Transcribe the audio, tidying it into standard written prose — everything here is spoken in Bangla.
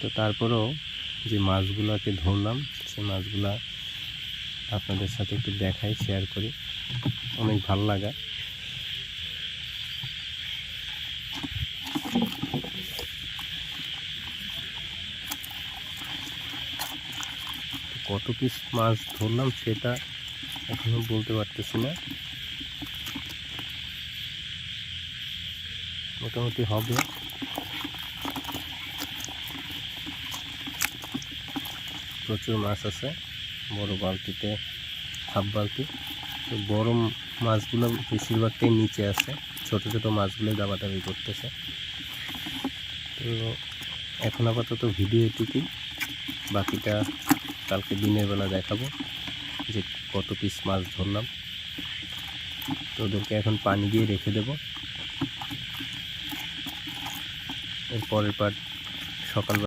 তো তারপরেও যে মাছগুলোকে ধরলাম সেই মাছগুলা আপনাদের সাথে একটু দেখাই, শেয়ার করি, অনেক ভালো লাগা। কত পিস মাছ ধরলাম সেটা এখনো বলতে পারতেছি না, মোটামুটি হবে। প্রচুর মাছ আছে, বড় বালতিতে, হাফ বালতি। তো বড় মাছগুলো বেশিরভাগটাই নিচে আছে, ছোট ছোট মাছগুলোই দাবাদাবি করতেছে। তো এখন আপাতত ভিডিও এটুকুই, বাকিটা কালকে দিনের বেলা দেখাবো যে কত পিস মাছ ধরলাম। তো ওদেরকে এখন পানি দিয়ে রেখে দেব, এর পরের পার্ট সকাল